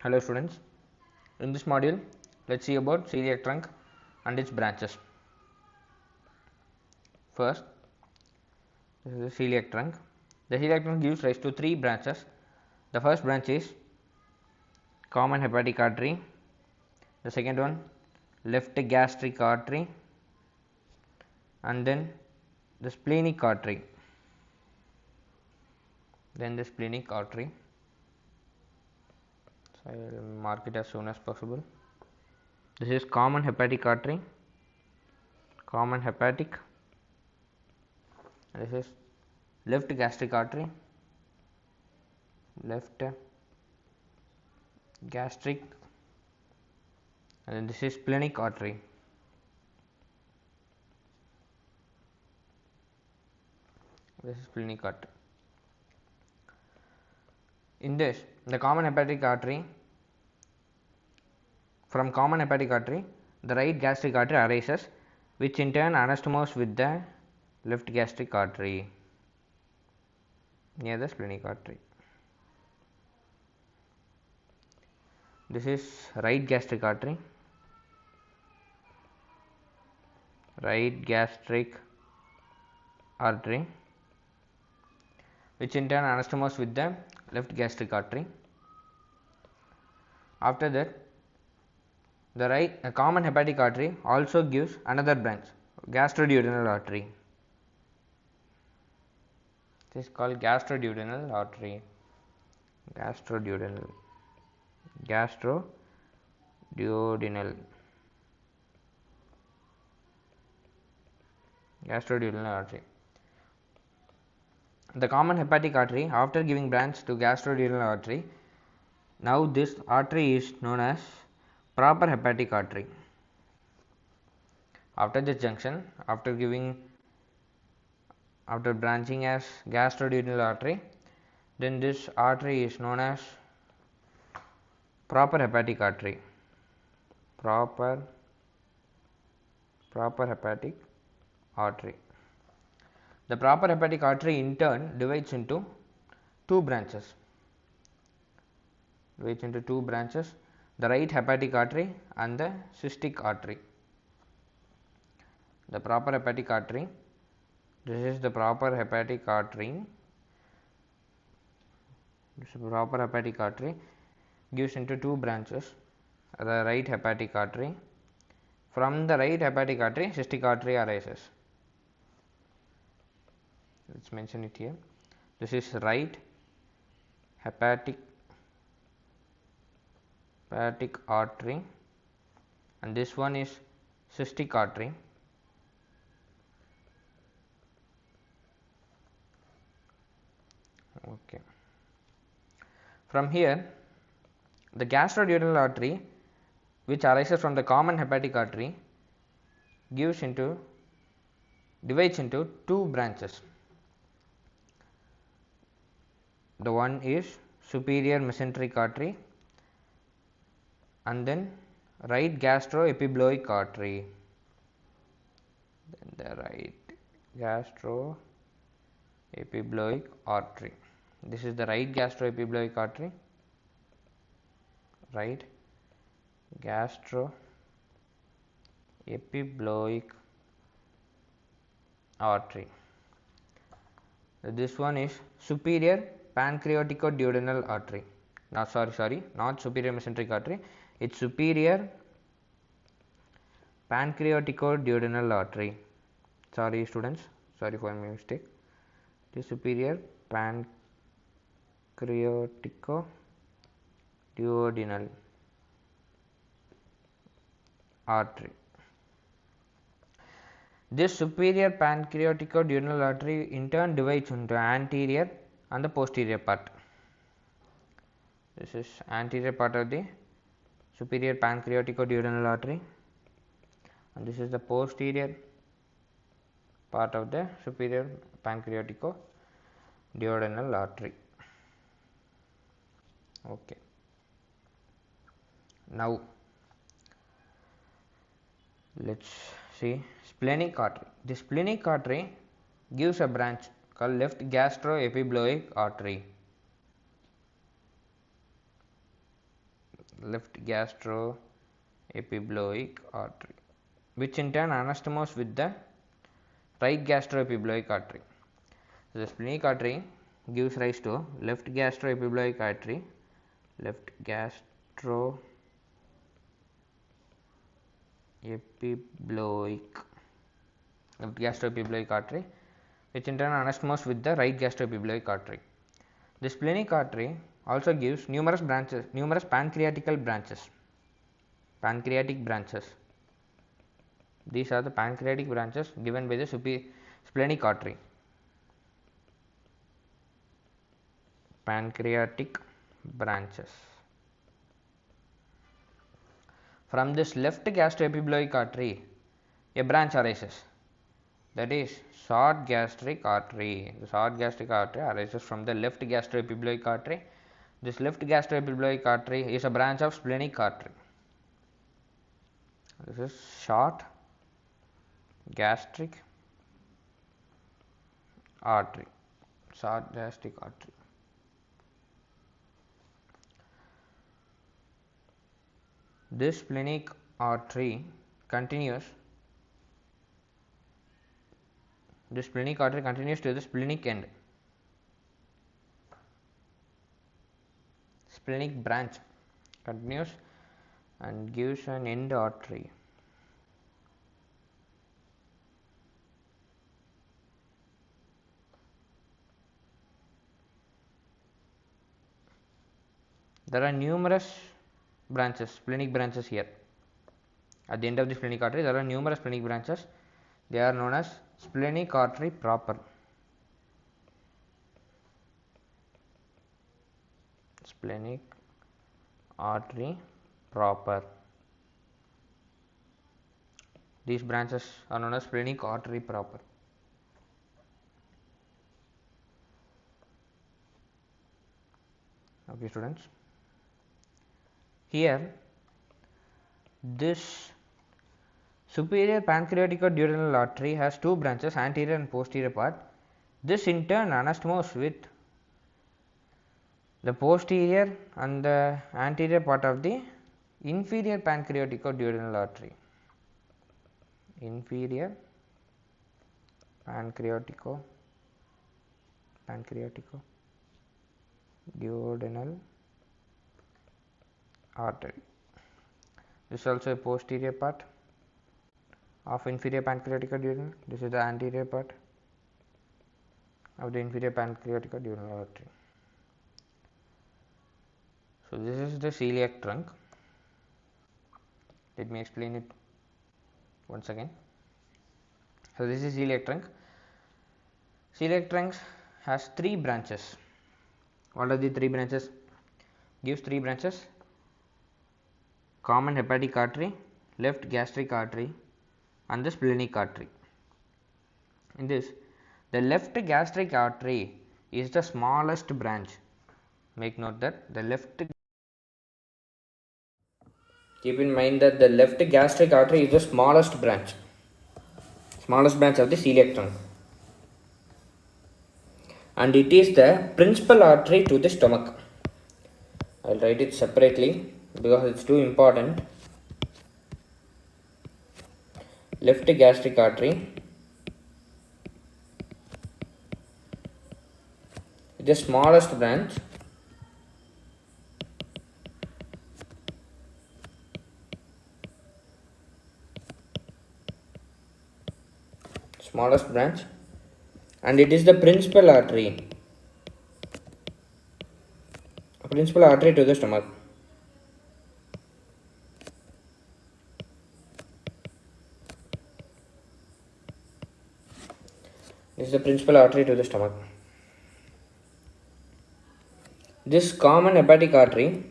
Hello students, in this module let's see about celiac trunk and its branches. First, this is the celiac trunk. The celiac trunk gives rise to three branches. The first branch is common hepatic artery, the second one left gastric artery, and then the splenic artery. So I will mark it as soon as possible. This is common hepatic artery, this is left gastric artery, and then this is splenic artery. In this, the common hepatic artery, from common hepatic artery, the right gastric artery arises, which in turn anastomoses with the left gastric artery near the splenic artery. This is right gastric artery, which in turn anastomoses with the left gastric artery. After that, the common hepatic artery also gives another branch, gastroduodenal artery. This is called gastroduodenal artery. Gastroduodenal artery. The common hepatic artery, after giving branch to gastroduodenal artery, now this artery is known as proper hepatic artery. After this junction, after branching as gastroduodenal artery, then this artery is known as proper hepatic artery. Proper hepatic artery. The proper hepatic artery in turn divides into two branches. The right hepatic artery and the cystic artery. The proper hepatic artery, this is the proper hepatic artery. Gives into two branches, the right hepatic artery. From the right hepatic artery, cystic artery arises. Let's mention it here. This is right hepatic artery, and this one is cystic artery. Okay. From here, the gastroduodenal artery, which arises from the common hepatic artery, divides into two branches. The one is superior mesenteric artery and then right gastroepibloic artery. This is the right gastroepibloic artery. This one is superior pancreaticoduodenal artery. Now, sorry, not superior mesenteric artery. It's superior pancreaticoduodenal artery. Sorry, students. Sorry for my mistake. This superior pancreaticoduodenal artery. This superior pancreaticoduodenal artery in turn divides into anterior and the posterior part. This is anterior part of the superior pancreaticoduodenal artery, and this is the posterior part of the superior pancreaticoduodenal artery. Okay. Now let's see splenic artery. The splenic artery gives a branch called left gastroepibloic artery. left gastroepibloic artery, which in turn anastomoses with the right gastroepibloic artery. The splenic artery gives rise to left gastroepibloic artery, left gastroepibloic artery, which in turn anastomoses with the right gastroepibloic artery. The splenic artery also gives numerous pancreatic branches. These are the pancreatic branches given by the splenic artery. Pancreatic branches. From this left gastroepibloic artery, a branch arises, that is short gastric artery. The short gastric artery arises from the left gastroepibloic artery. This left gastroepibloic artery is a branch of splenic artery. This is short gastric artery. This splenic artery continues. The splenic artery continues to the splenic end. Splenic branch continues and gives an end artery. There are numerous splenic branches here. At the end of the splenic artery, there are numerous splenic branches. They are known as splenic artery proper. Splenic artery proper. These branches are known as splenic artery proper. Okay, students. Here, this superior pancreatico-duodenal artery has two branches, anterior and posterior part. This in turn anastomoses with the posterior and the anterior part of the inferior pancreatico-duodenal artery. Inferior pancreatico-duodenal artery. This is also a posterior part of inferior pancreatico-duodenal. This is the anterior part of the inferior pancreatico-duodenal artery. So this is the celiac trunk. Let me explain it once again. So this is celiac trunk. Celiac trunk has three branches. What are the three branches? Gives three branches: common hepatic artery, left gastric artery, and the splenic artery. In this, the left gastric artery is the smallest branch. Make note that keep in mind that the left gastric artery is the smallest branch of the celiac trunk, and it is the principal artery to the stomach. I will write it separately because it is too important. Left gastric artery is the smallest branch and it is the principal artery to the stomach. This is the principal artery to the stomach. This common hepatic artery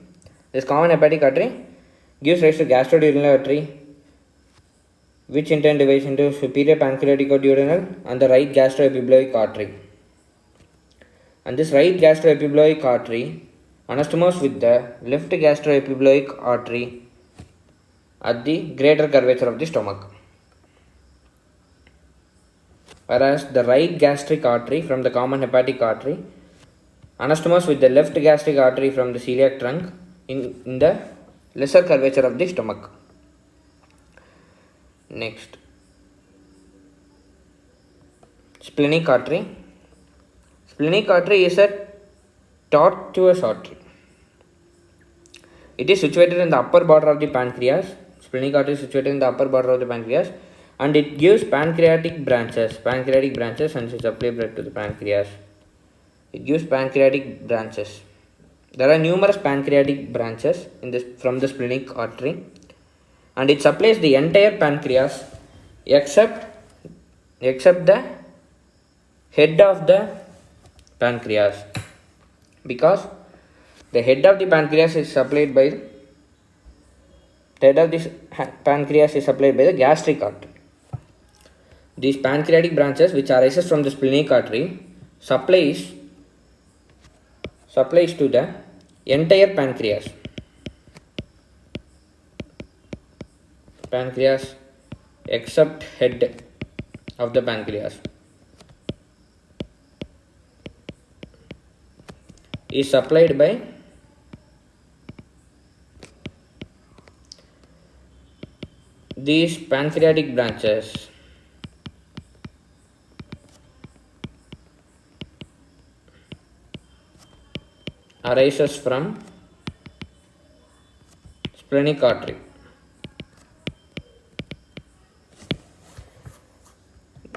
gives rise to gastroduodenal artery, which in turn divides into superior pancreatico-duodenal and the right gastroepibloic artery. And this right gastroepibloic artery anastomoses with the left gastroepibloic artery at the greater curvature of the stomach. Whereas the right gastric artery from the common hepatic artery anastomoses with the left gastric artery from the celiac trunk in the lesser curvature of the stomach. Next, splenic artery. Splenic artery is a tortuous artery. It is situated in the upper border of the pancreas. Splenic artery is situated in the upper border of the pancreas, and it gives pancreatic branches. Pancreatic branches, and it supplies blood to the pancreas. It gives pancreatic branches. There are numerous pancreatic branches from the splenic artery, and it supplies the entire pancreas except the head of the pancreas, because the head of the pancreas is supplied by the gastric artery. These pancreatic branches, which arises from the splenic artery, supplies to the entire pancreas except head of the pancreas is supplied by these pancreatic branches. Arises from splenic artery.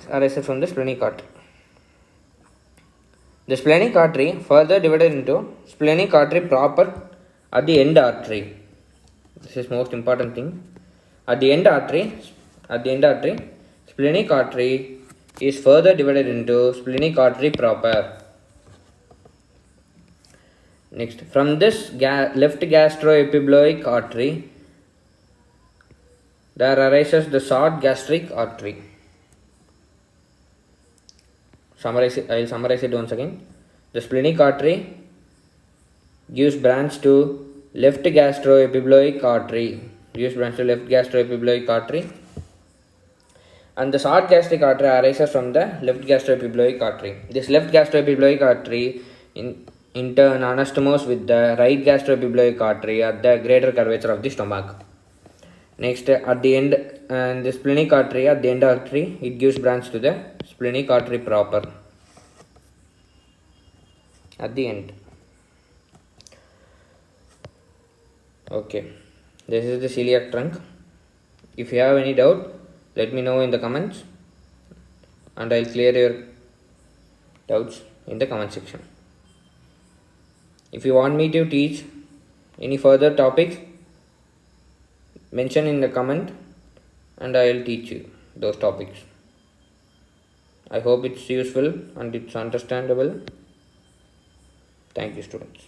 Arises from the splenic artery. The splenic artery further divided into splenic artery proper at the end artery. This is most important thing. At the end artery, splenic artery is further divided into splenic artery proper. Next, from this left gastroepiploic artery, there arises the short gastric artery. I will summarize it once again. The splenic artery gives branch to left gastroepiploic artery. And the short gastric artery arises from the left gastroepiploic artery. This left gastroepiploic artery in turn anastomoses with the right gastroepiploic artery at the greater curvature of the stomach. Next, at the end, the splenic artery, at the end artery, it gives branch to the splenic artery proper at the end. Okay, this is the celiac trunk. If you have any doubt, let me know in the comments, and I'll clear your doubts in the comment section. If you want me to teach any further topics, mention in the comment and I will teach you those topics. I hope it's useful and it's understandable. Thank you, students.